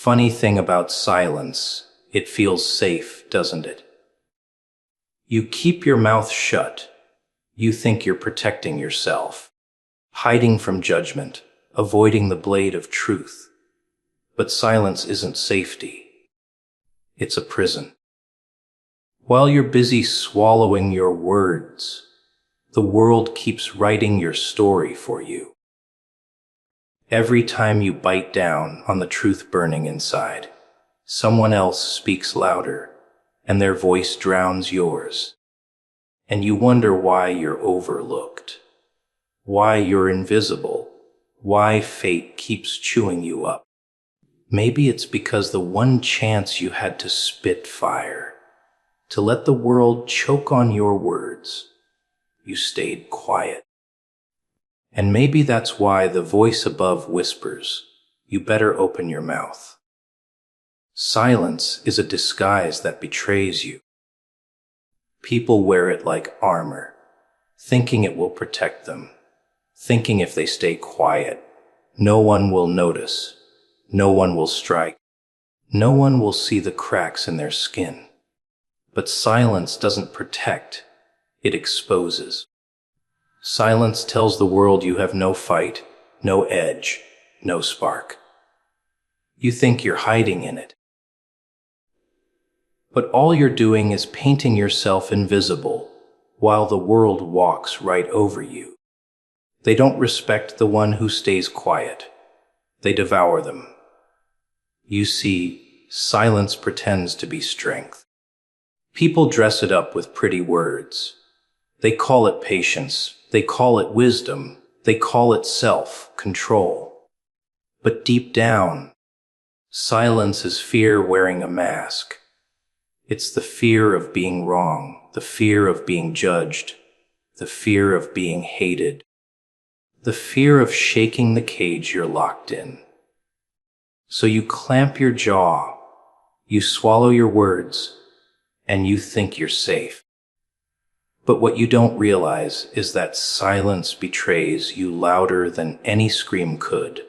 Funny thing about silence, it feels safe, doesn't it? You keep your mouth shut. You think you're protecting yourself, hiding from judgment, avoiding the blade of truth. But silence isn't safety. It's a prison. While you're busy swallowing your words, the world keeps writing your story for you. Every time you bite down on the truth burning inside, someone else speaks louder, and their voice drowns yours. And you wonder why you're overlooked, why you're invisible, why fate keeps chewing you up. Maybe it's because the one chance you had to spit fire, to let the world choke on your words, you stayed quiet. And maybe that's why the voice above whispers, you better open your mouth. Silence is a disguise that betrays you. People wear it like armor, thinking it will protect them, thinking if they stay quiet, no one will notice, no one will strike, no one will see the cracks in their skin. But silence doesn't protect, it exposes. Silence tells the world you have no fight, no edge, no spark. You think you're hiding in it. But all you're doing is painting yourself invisible while the world walks right over you. They don't respect the one who stays quiet. They devour them. You see, silence pretends to be strength. People dress it up with pretty words. They call it patience. They call it wisdom. They call it self-control. But deep down, silence is fear wearing a mask. It's the fear of being wrong, the fear of being judged, the fear of being hated, the fear of shaking the cage you're locked in. So you clamp your jaw, you swallow your words, and you think you're safe. But what you don't realize is that silence betrays you louder than any scream could.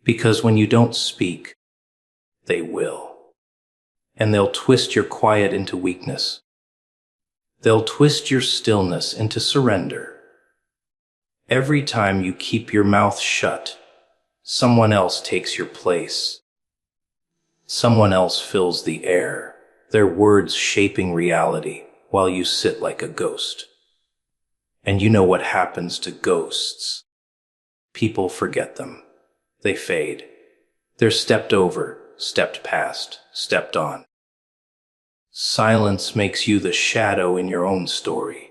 Because when you don't speak, they will. And they'll twist your quiet into weakness. They'll twist your stillness into surrender. Every time you keep your mouth shut, someone else takes your place. Someone else fills the air, their words shaping reality, while you sit like a ghost. And you know what happens to ghosts. People forget them. They fade. They're stepped over, stepped past, stepped on. Silence makes you the shadow in your own story.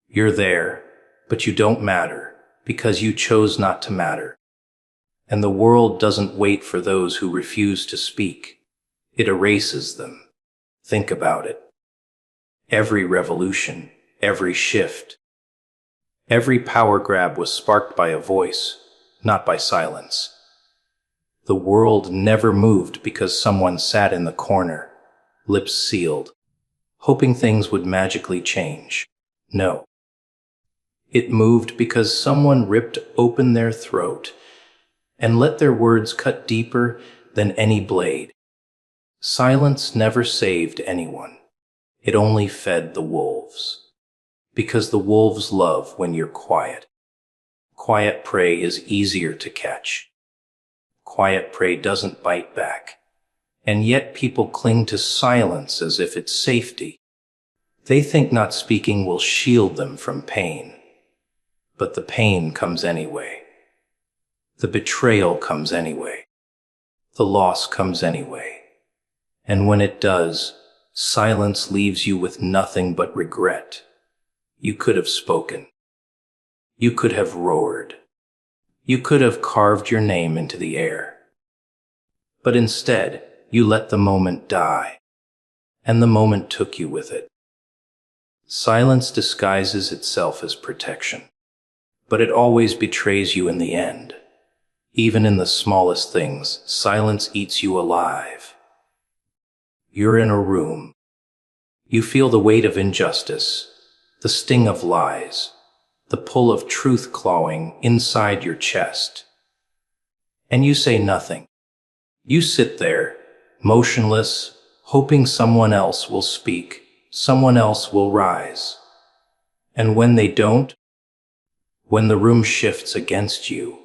You're there, but you don't matter because you chose not to matter. And the world doesn't wait for those who refuse to speak. It erases them. Think about it. Every revolution, every shift, every power grab was sparked by a voice, not by silence. The world never moved because someone sat in the corner, lips sealed, hoping things would magically change. No. It moved because someone ripped open their throat and let their words cut deeper than any blade. Silence never saved anyone. It only fed the wolves. Because the wolves love when you're quiet. Quiet prey is easier to catch. Quiet prey doesn't bite back. And yet people cling to silence as if it's safety. They think not speaking will shield them from pain. But the pain comes anyway. The betrayal comes anyway. The loss comes anyway. And when it does, silence leaves you with nothing but regret. You could have spoken. You could have roared. You could have carved your name into the air. But instead, you let the moment die. And the moment took you with it. Silence disguises itself as protection. But it always betrays you in the end. Even in the smallest things, silence eats you alive. You're in a room. You feel the weight of injustice, the sting of lies, the pull of truth clawing inside your chest. and you say nothing. You sit there, motionless, hoping someone else will speak, someone else will rise. And when they don't, when the room shifts against you,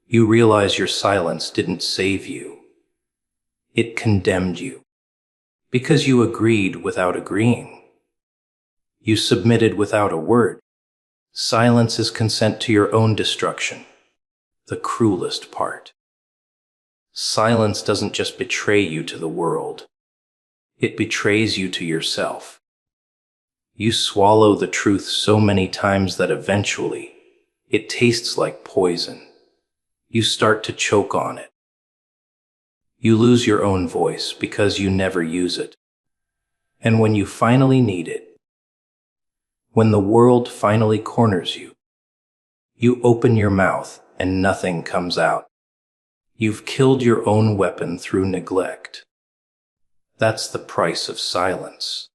you realize your silence didn't save you. It condemned you. Because you agreed without agreeing. You submitted without a word. Silence is consent to your own destruction, the cruelest part. Silence doesn't just betray you to the world. It betrays you to yourself. You swallow the truth so many times that eventually it tastes like poison. You start to choke on it. You lose your own voice because you never use it. And when you finally need it, when the world finally corners you, you open your mouth and nothing comes out. You've killed your own weapon through neglect. That's the price of silence.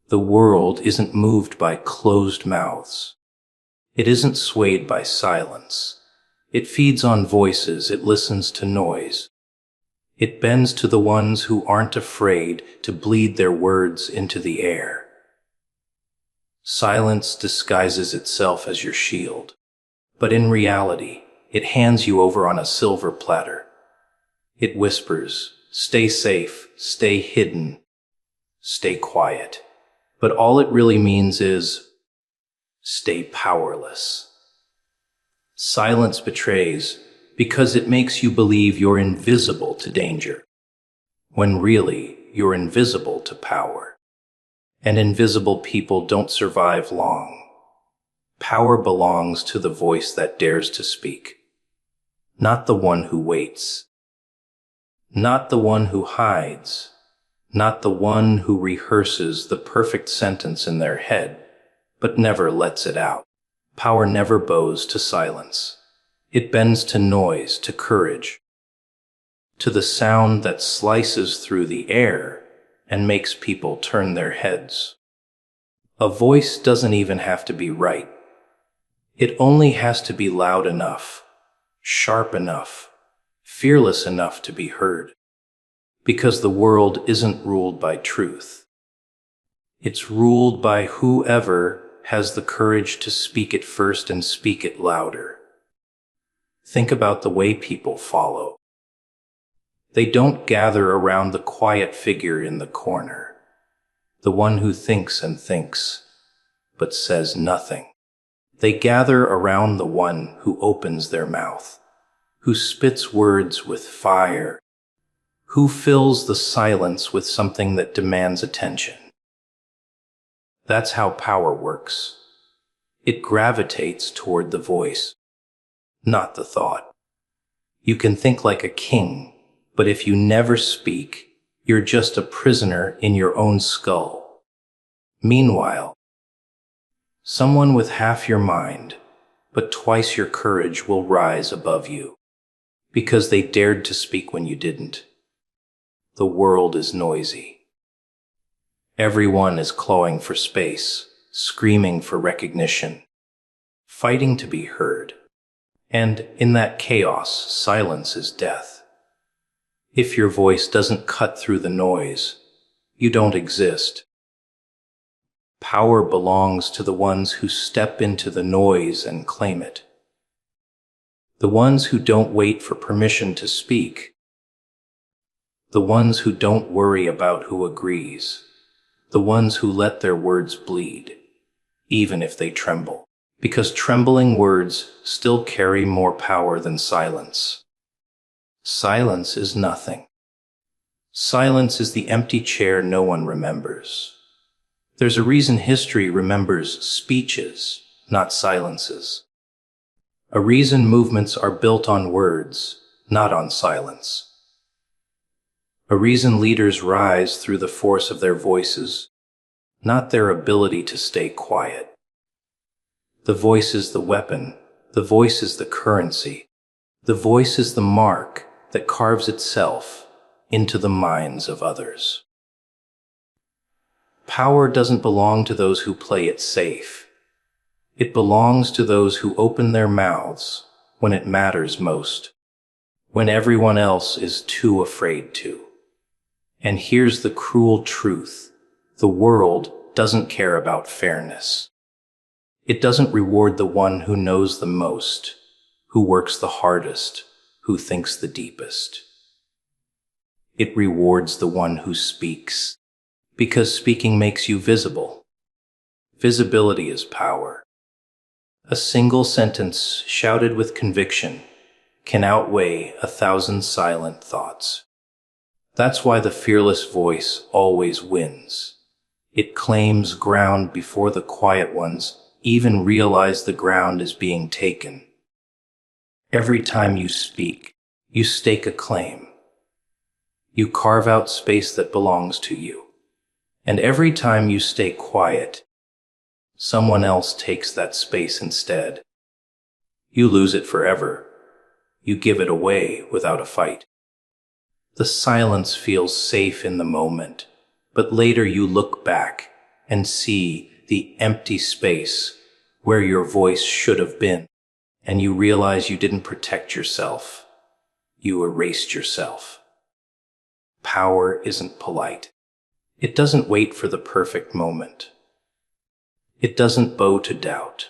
The world isn't moved by closed mouths. It isn't swayed by silence. It feeds on voices, it listens to noise. It bends to the ones who aren't afraid to bleed their words into the air. Silence disguises itself as your shield, but in reality, it hands you over on a silver platter. It whispers, stay safe, stay hidden, stay quiet. But all it really means is, stay powerless. Silence betrays because it makes you believe you're invisible to danger, when really you're invisible to power. And invisible people don't survive long. Power belongs to the voice that dares to speak, not the one who waits, not the one who hides, not the one who rehearses the perfect sentence in their head, but never lets it out. Power never bows to silence. It bends to noise, to courage, to the sound that slices through the air and makes people turn their heads. A voice doesn't even have to be right. It only has to be loud enough, sharp enough, fearless enough to be heard. Because the world isn't ruled by truth. It's ruled by whoever has the courage to speak it first and speak it louder. Think about the way people follow. They don't gather around the quiet figure in the corner, the one who thinks and thinks, but says nothing. They gather around the one who opens their mouth, who spits words with fire, who fills the silence with something that demands attention. That's how power works. It gravitates toward the voice, not the thought. You can think like a king, but if you never speak, you're just a prisoner in your own skull. Meanwhile, someone with half your mind, but twice your courage will rise above you, because they dared to speak when you didn't. The world is noisy. Everyone is clawing for space, screaming for recognition, fighting to be heard. And in that chaos, silence is death. If your voice doesn't cut through the noise, you don't exist. Power belongs to the ones who step into the noise and claim it. The ones who don't wait for permission to speak. The ones who don't worry about who agrees. The ones who let their words bleed, even if they tremble. Because trembling words still carry more power than silence. Silence is nothing. Silence is the empty chair no one remembers. There's a reason history remembers speeches, not silences. A reason movements are built on words, not on silence. A reason leaders rise through the force of their voices, not their ability to stay quiet. The voice is the weapon, the voice is the currency, the voice is the mark that carves itself into the minds of others. Power doesn't belong to those who play it safe. It belongs to those who open their mouths when it matters most, when everyone else is too afraid to. And here's the cruel truth. The world doesn't care about fairness. It doesn't reward the one who knows the most, who works the hardest, who thinks the deepest. It rewards the one who speaks, because speaking makes you visible. Visibility is power. A single sentence shouted with conviction can outweigh 1,000 silent thoughts. That's why the fearless voice always wins. It claims ground before the quiet ones even realize the ground is being taken. Every time you speak, you stake a claim. You carve out space that belongs to you. And every time you stay quiet, someone else takes that space instead. You lose it forever. You give it away without a fight. The silence feels safe in the moment, but later you look back and see the empty space where your voice should have been, and you realize you didn't protect yourself. You erased yourself. Power isn't polite. It doesn't wait for the perfect moment. It doesn't bow to doubt.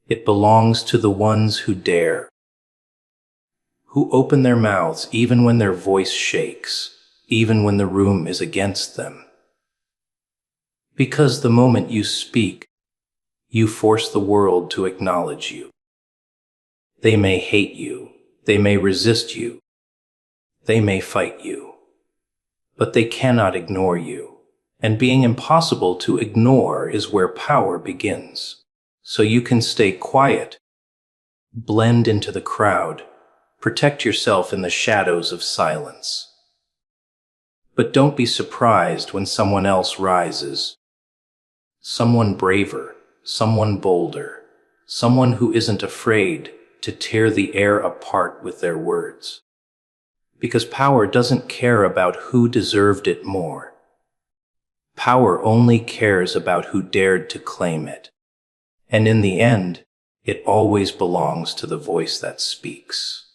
It belongs to the ones who dare, who open their mouths even when their voice shakes, even when the room is against them. Because the moment you speak, you force the world to acknowledge you. They may hate you, they may resist you, they may fight you, but they cannot ignore you. And being impossible to ignore is where power begins. So you can stay quiet, blend into the crowd, protect yourself in the shadows of silence. But don't be surprised when someone else rises. Someone braver, someone bolder, someone who isn't afraid to tear the air apart with their words. Because power doesn't care about who deserved it more. Power only cares about who dared to claim it. And in the end, it always belongs to the voice that speaks.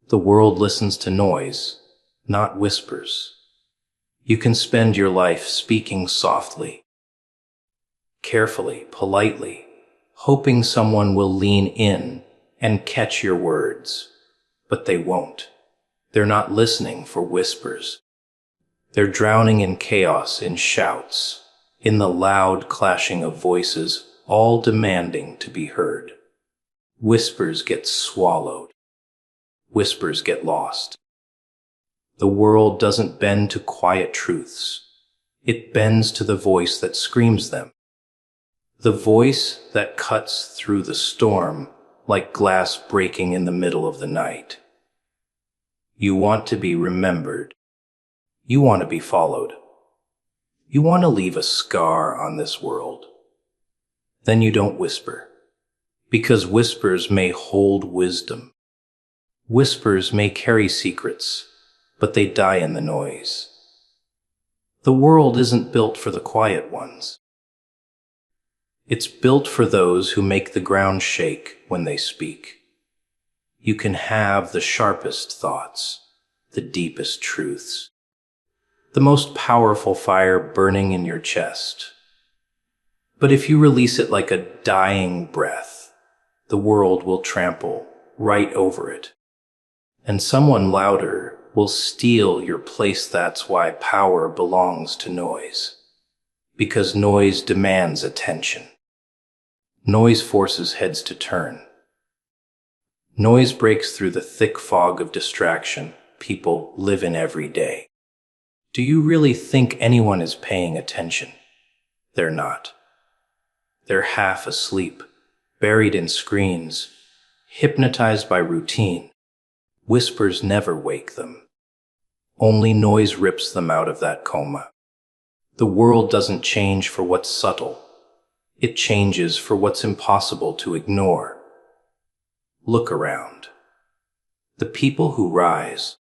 The world listens to noise, not whispers. You can spend your life speaking softly, carefully, politely, hoping someone will lean in and catch your words. But they won't. They're not listening for whispers. They're drowning in chaos, in shouts, in the loud clashing of voices, all demanding to be heard. Whispers get swallowed. Whispers get lost. The world doesn't bend to quiet truths. It bends to the voice that screams them. The voice that cuts through the storm like glass breaking in the middle of the night. You want to be remembered. You want to be followed. You want to leave a scar on this world. Then you don't whisper, because whispers may hold wisdom. Whispers may carry secrets, but they die in the noise. The world isn't built for the quiet ones. It's built for those who make the ground shake when they speak. You can have the sharpest thoughts, the deepest truths, the most powerful fire burning in your chest. But if you release it like a dying breath, the world will trample right over it. And someone louder will steal your place. That's why power belongs to noise. Because noise demands attention. Noise forces heads to turn. Noise breaks through the thick fog of distraction people live in every day. Do you really think anyone is paying attention? They're not. They're half asleep, buried in screens, hypnotized by routine. Whispers never wake them. Only noise rips them out of that coma. The world doesn't change for what's subtle. It changes for what's impossible to ignore. Look around. The people who rise,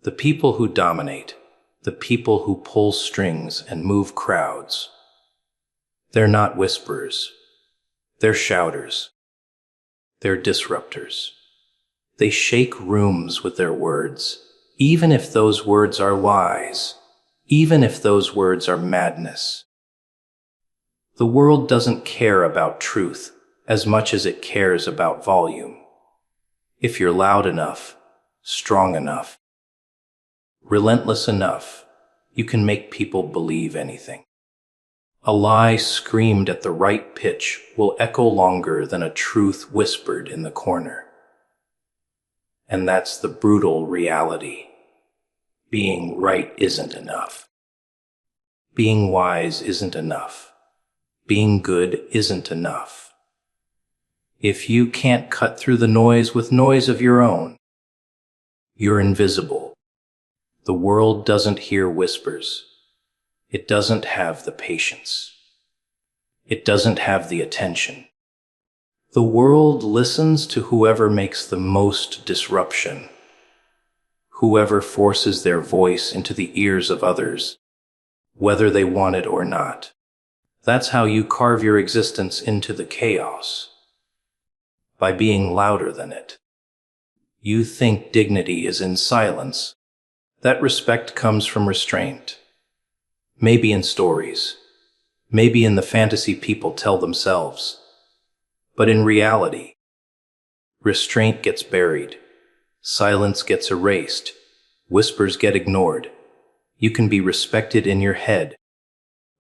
the people who dominate, the people who pull strings and move crowds. They're not whisperers. They're shouters. They're disruptors. They shake rooms with their words, even if those words are lies, even if those words are madness. The world doesn't care about truth as much as it cares about volume. If you're loud enough, strong enough, relentless enough, you can make people believe anything. A lie screamed at the right pitch will echo longer than a truth whispered in the corner. And that's the brutal reality. Being right isn't enough. Being wise isn't enough. Being good isn't enough. If you can't cut through the noise with noise of your own, you're invisible. The world doesn't hear whispers. It doesn't have the patience. It doesn't have the attention. The world listens to whoever makes the most disruption, whoever forces their voice into the ears of others, whether they want it or not. That's how you carve your existence into the chaos, by being louder than it. You think dignity is in silence. That respect comes from restraint. Maybe in stories, maybe in the fantasy people tell themselves. But in reality, restraint gets buried, silence gets erased, whispers get ignored. You can be respected in your head,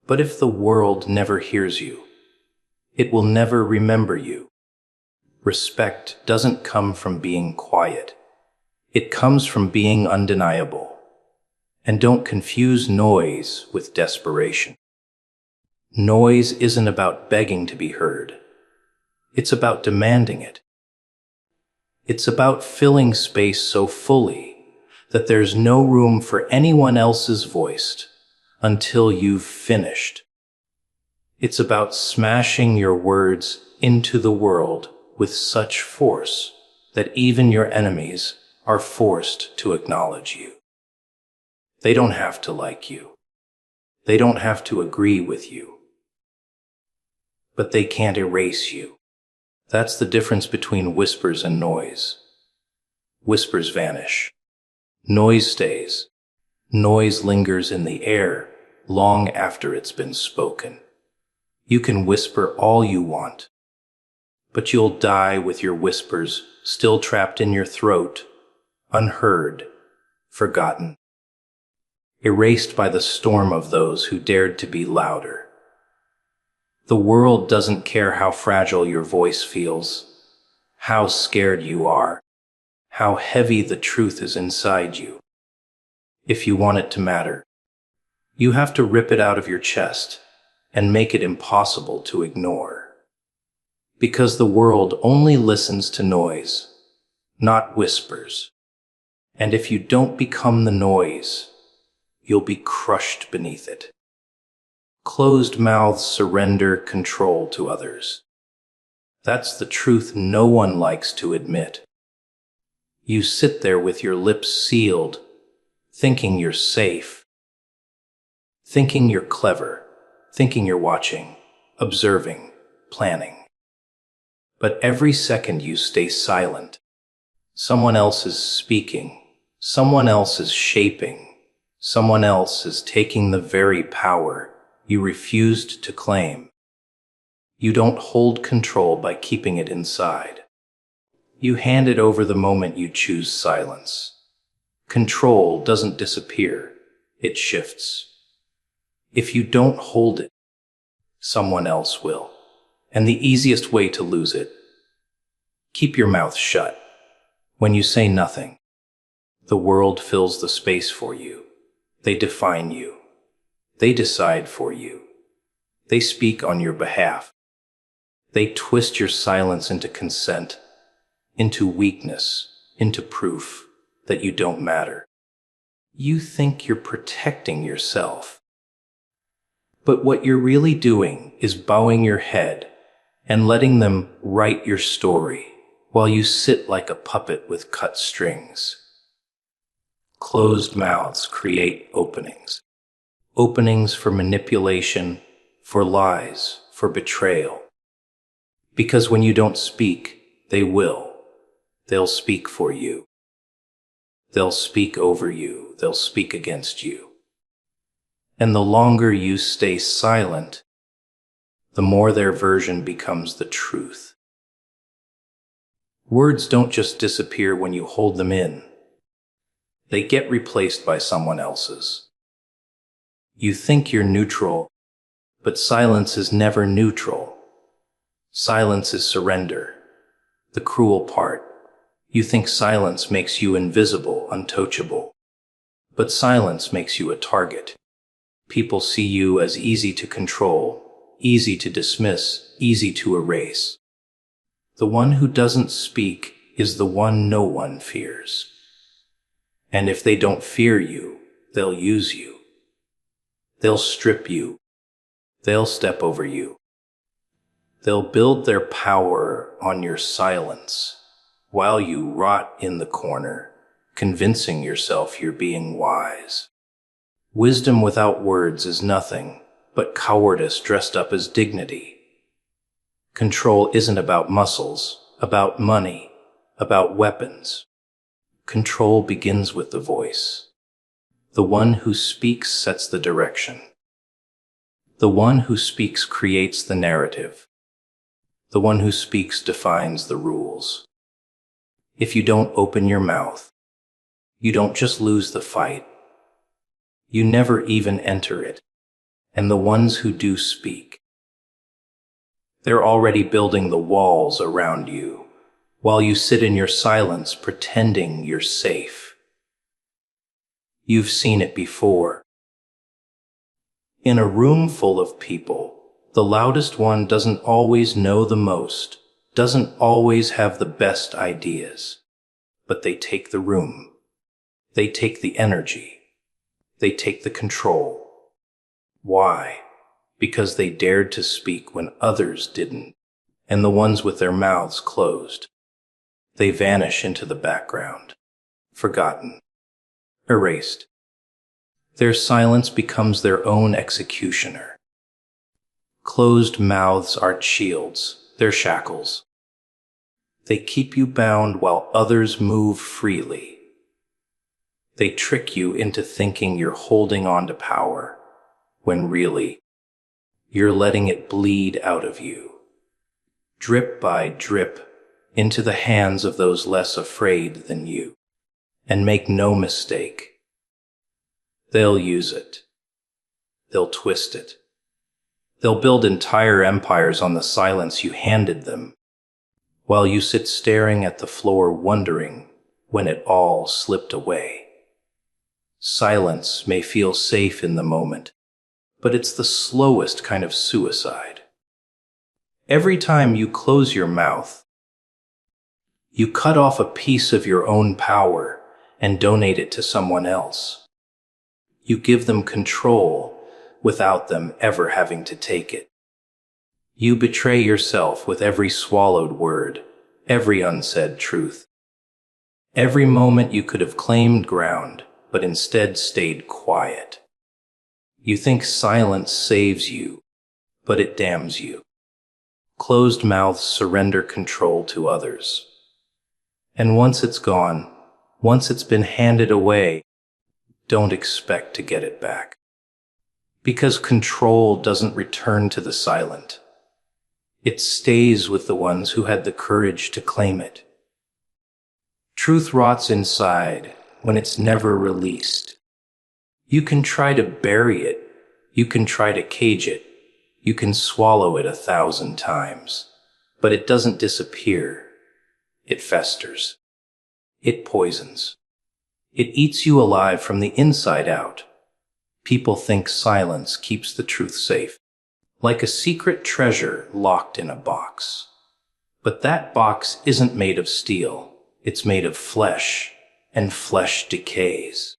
but if the world never hears you, it will never remember you. Respect doesn't come from being quiet. It comes from being undeniable. And don't confuse noise with desperation. Noise isn't about begging to be heard. It's about demanding it. It's about filling space so fully that there's no room for anyone else's voice until you've finished. It's about smashing your words into the world with such force that even your enemies are forced to acknowledge you. They don't have to like you. They don't have to agree with you. But they can't erase you. That's the difference between whispers and noise. Whispers vanish. Noise stays. Noise lingers in the air long after it's been spoken. You can whisper all you want, but you'll die with your whispers still trapped in your throat, unheard, forgotten, erased by the storm of those who dared to be louder. The world doesn't care how fragile your voice feels, how scared you are, how heavy the truth is inside you. If you want it to matter, you have to rip it out of your chest and make it impossible to ignore. Because the world only listens to noise, not whispers. And if you don't become the noise, you'll be crushed beneath it. Closed mouths surrender control to others. That's the truth no one likes to admit. You sit there with your lips sealed, thinking you're safe, thinking you're clever, thinking you're watching, observing, planning. But every second you stay silent, someone else is speaking, someone else is shaping, someone else is taking the very power you refused to claim. You don't hold control by keeping it inside. You hand it over the moment you choose silence. Control doesn't disappear, it shifts. If you don't hold it, someone else will. And the easiest way to lose it: keep your mouth shut. When you say nothing, the world fills the space for you. They define you. They decide for you. They speak on your behalf. They twist your silence into consent, into weakness, into proof that you don't matter. You think you're protecting yourself. But what you're really doing is bowing your head and letting them write your story while you sit like a puppet with cut strings. Closed mouths create openings. Openings for manipulation, for lies, for betrayal. Because when you don't speak, they will. They'll speak for you. They'll speak over you. They'll speak against you. And the longer you stay silent, the more their version becomes the truth. Words don't just disappear when you hold them in. They get replaced by someone else's. You think you're neutral, but silence is never neutral. Silence is surrender. The cruel part. You think silence makes you invisible, untouchable. But silence makes you a target. People see you as easy to control, easy to dismiss, easy to erase. The one who doesn't speak is the one no one fears. And if they don't fear you, they'll use you. They'll strip you. They'll step over you. They'll build their power on your silence while you rot in the corner, convincing yourself you're being wise. Wisdom without words is nothing but cowardice dressed up as dignity. Control isn't about muscles, about money, about weapons. Control begins with the voice. The one who speaks sets the direction. The one who speaks creates the narrative. The one who speaks defines the rules. If you don't open your mouth, you don't just lose the fight. You never even enter it. And the ones who do speak, they're already building the walls around you while you sit in your silence pretending you're safe. You've seen it before. In a room full of people, the loudest one doesn't always know the most, doesn't always have the best ideas, but they take the room. They take the energy. They take the control. Why? Because they dared to speak when others didn't, and the ones with their mouths closed, they vanish into the background, forgotten, erased. Their silence becomes their own executioner. Closed mouths aren't shields, they're shackles. They keep you bound while others move freely. They trick you into thinking you're holding on to power, when really, you're letting it bleed out of you, drip by drip, into the hands of those less afraid than you. And make no mistake, they'll use it. They'll twist it. They'll build entire empires on the silence you handed them, while you sit staring at the floor wondering when it all slipped away. Silence may feel safe in the moment, but it's the slowest kind of suicide. Every time you close your mouth, you cut off a piece of your own power and donate it to someone else. You give them control without them ever having to take it. You betray yourself with every swallowed word, every unsaid truth. Every moment you could have claimed ground, but instead stayed quiet. You think silence saves you, but it damns you. Closed mouths surrender control to others. And once it's gone, once it's been handed away, don't expect to get it back. Because control doesn't return to the silent. It stays with the ones who had the courage to claim it. Truth rots inside when it's never released. You can try to bury it. You can try to cage it. You can swallow it 1,000 times. But it doesn't disappear. It festers. It poisons. It eats you alive from the inside out. People think silence keeps the truth safe, like a secret treasure locked in a box. But that box isn't made of steel. It's made of flesh, and flesh decays.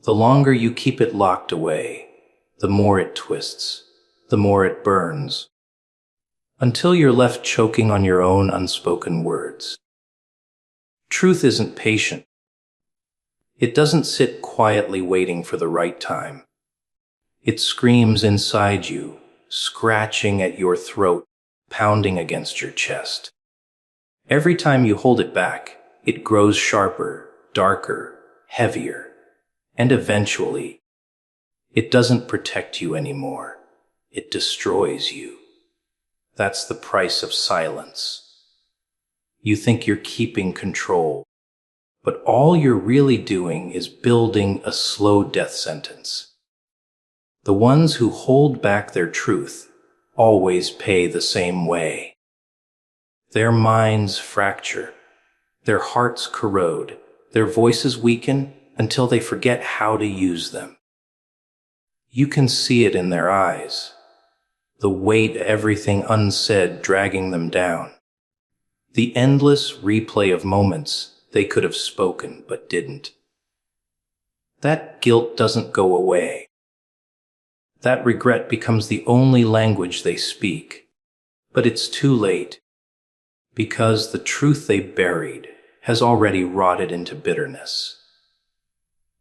The longer you keep it locked away, the more it twists, the more it burns, until you're left choking on your own unspoken words. Truth isn't patient. It doesn't sit quietly waiting for the right time. It screams inside you, scratching at your throat, pounding against your chest. Every time you hold it back, it grows sharper, darker, heavier, and eventually, it doesn't protect you anymore. It destroys you. That's the price of silence. You think you're keeping control, but all you're really doing is building a slow death sentence. The ones who hold back their truth always pay the same way. Their minds fracture, their hearts corrode, their voices weaken until they forget how to use them. You can see it in their eyes, the weight of everything unsaid dragging them down, the endless replay of moments they could have spoken but didn't. That guilt doesn't go away. That regret becomes the only language they speak. But it's too late, because the truth they buried has already rotted into bitterness.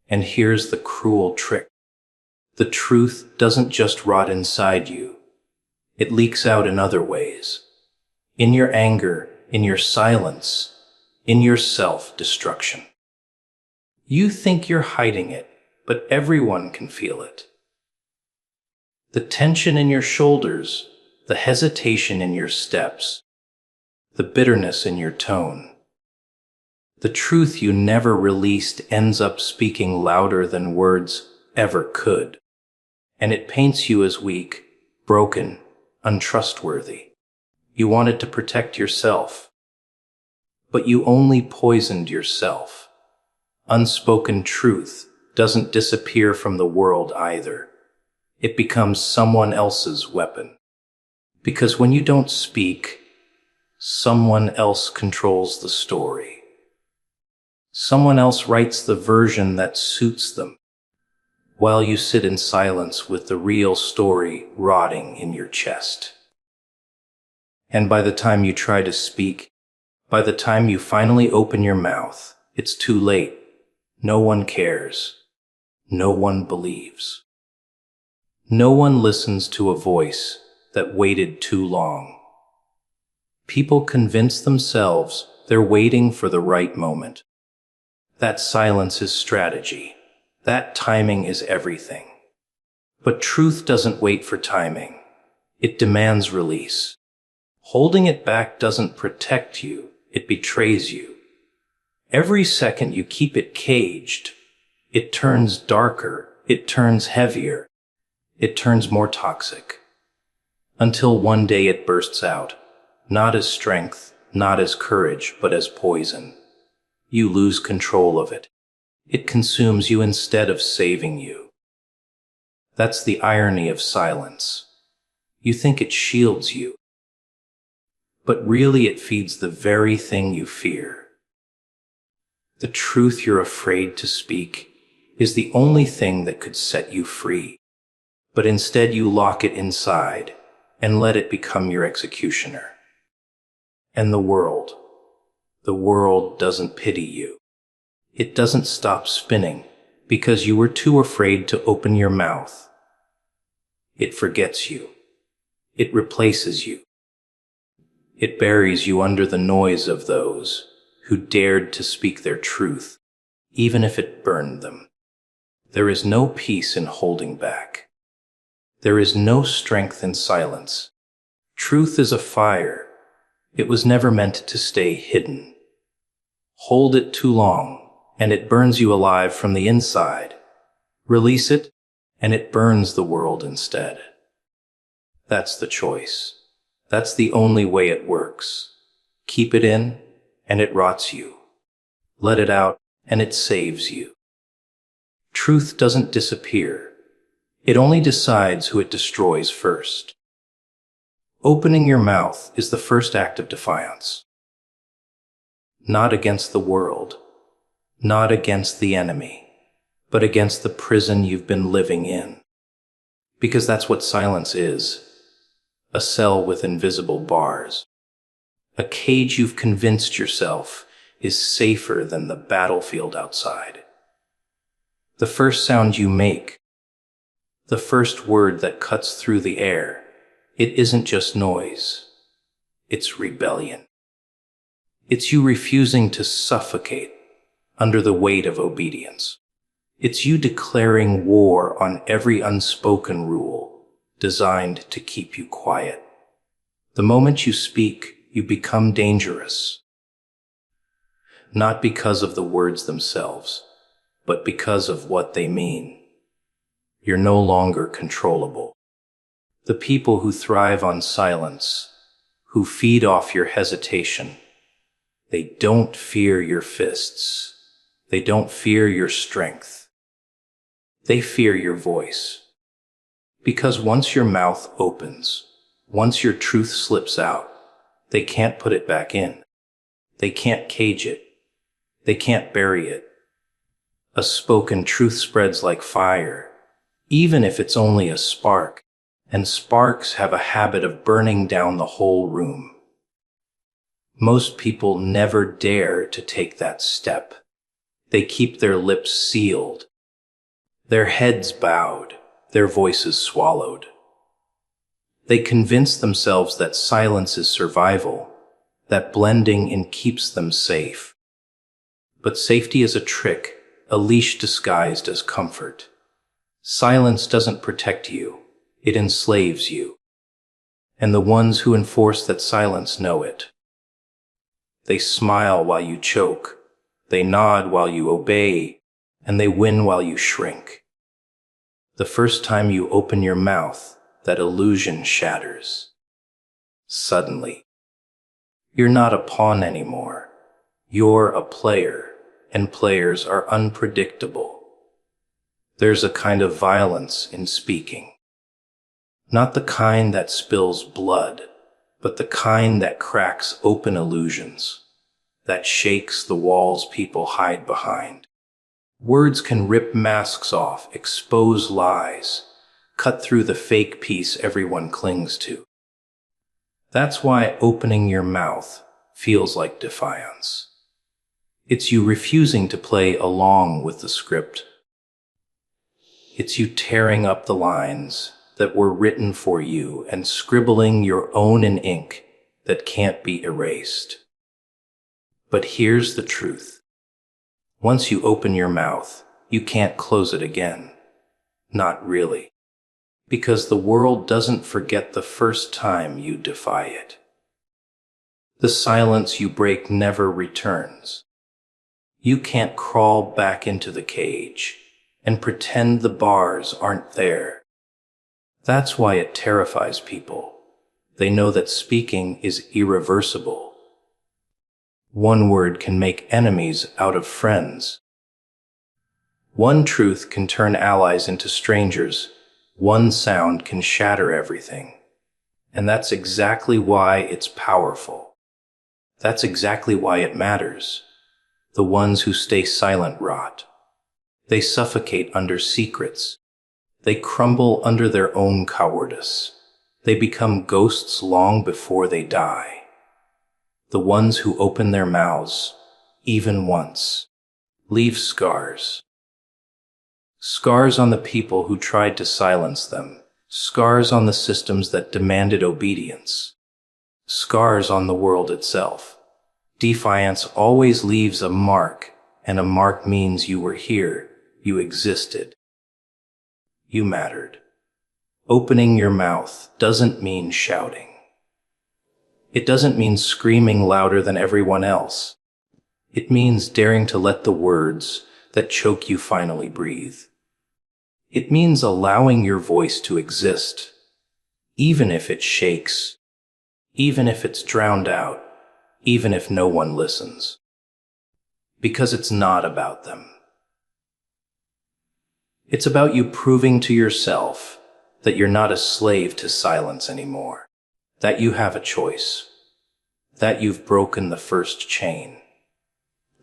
And here's the cruel trick. The truth doesn't just rot inside you. It leaks out in other ways. In your anger, in your silence, in your self-destruction. You think you're hiding it, but everyone can feel it. The tension in your shoulders, the hesitation in your steps, the bitterness in your tone. The truth you never released ends up speaking louder than words ever could. And it paints you as weak, broken, untrustworthy. You wanted to protect yourself, but you only poisoned yourself. Unspoken truth doesn't disappear from the world either. It becomes someone else's weapon. Because when you don't speak, someone else controls the story. Someone else writes the version that suits them, while you sit in silence with the real story rotting in your chest. And by the time you try to speak, by the time you finally open your mouth, it's too late. No one cares. No one believes. No one listens to a voice that waited too long. People convince themselves they're waiting for the right moment. That silence is strategy. That timing is everything. But truth doesn't wait for timing. It demands release. Holding it back doesn't protect you. It betrays you. Every second you keep it caged, it turns darker, it turns heavier, it turns more toxic. Until one day it bursts out, not as strength, not as courage, but as poison. You lose control of it. It consumes you instead of saving you. That's the irony of silence. You think it shields you, but really it feeds the very thing you fear. The truth you're afraid to speak is the only thing that could set you free. But instead you lock it inside and let it become your executioner. And the world doesn't pity you. It doesn't stop spinning because you were too afraid to open your mouth. It forgets you. It replaces you. It buries you under the noise of those who dared to speak their truth, even if it burned them. There is no peace in holding back. There is no strength in silence. Truth is a fire. It was never meant to stay hidden. Hold it too long, and it burns you alive from the inside. Release it, and it burns the world instead. That's the choice. That's the only way it works. Keep it in, and it rots you. Let it out, and it saves you. Truth doesn't disappear. It only decides who it destroys first. Opening your mouth is the first act of defiance. Not against the world, not against the enemy, but against the prison you've been living in. Because that's what silence is. A cell with invisible bars. A cage you've convinced yourself is safer than the battlefield outside. The first sound you make, the first word that cuts through the air, it isn't just noise. It's rebellion. It's you refusing to suffocate under the weight of obedience. It's you declaring war on every unspoken rule designed to keep you quiet. The moment you speak, you become dangerous. Not because of the words themselves, but because of what they mean. You're no longer controllable. The people who thrive on silence, who feed off your hesitation, they don't fear your fists. They don't fear your strength. They fear your voice. Because once your mouth opens, once your truth slips out, they can't put it back in. They can't cage it. They can't bury it. A spoken truth spreads like fire, even if it's only a spark, and sparks have a habit of burning down the whole room. Most people never dare to take that step. They keep their lips sealed, their heads bowed, their voices swallowed. They convince themselves that silence is survival, that blending in keeps them safe. But safety is a trick, a leash disguised as comfort. Silence doesn't protect you, it enslaves you. And the ones who enforce that silence know it. They smile while you choke, they nod while you obey, and they win while you shrink. The first time you open your mouth, that illusion shatters. Suddenly, you're not a pawn anymore. You're a player, and players are unpredictable. There's a kind of violence in speaking. Not the kind that spills blood, but the kind that cracks open illusions, that shakes the walls people hide behind. Words can rip masks off, expose lies, cut through the fake peace everyone clings to. That's why opening your mouth feels like defiance. It's you refusing to play along with the script. It's you tearing up the lines that were written for you and scribbling your own in ink that can't be erased. But here's the truth. Once you open your mouth, you can't close it again. Not really. Because the world doesn't forget the first time you defy it. The silence you break never returns. You can't crawl back into the cage and pretend the bars aren't there. That's why it terrifies people. They know that speaking is irreversible. One word can make enemies out of friends. One truth can turn allies into strangers. One sound can shatter everything. And that's exactly why it's powerful. That's exactly why it matters. The ones who stay silent rot. They suffocate under secrets. They crumble under their own cowardice. They become ghosts long before they die. The ones who open their mouths, even once, leave scars. Scars on the people who tried to silence them. Scars on the systems that demanded obedience. Scars on the world itself. Defiance always leaves a mark, and a mark means you were here, you existed. You mattered. Opening your mouth doesn't mean shouting. It doesn't mean screaming louder than everyone else. It means daring to let the words that choke you finally breathe. It means allowing your voice to exist, even if it shakes, even if it's drowned out, even if no one listens. Because it's not about them. It's about you proving to yourself that you're not a slave to silence anymore, that you have a choice, that you've broken the first chain.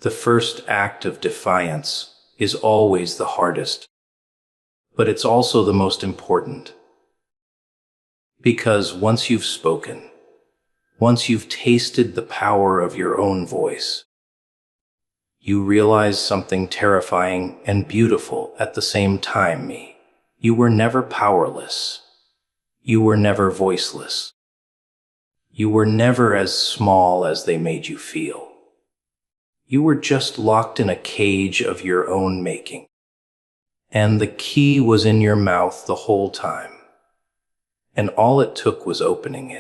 The first act of defiance is always the hardest, but it's also the most important. Because once you've spoken, once you've tasted the power of your own voice, you realize something terrifying and beautiful at the same time, me. You were never powerless. You were never voiceless. You were never as small as they made you feel. You were just locked in a cage of your own making. And the key was in your mouth the whole time. And all it took was opening it.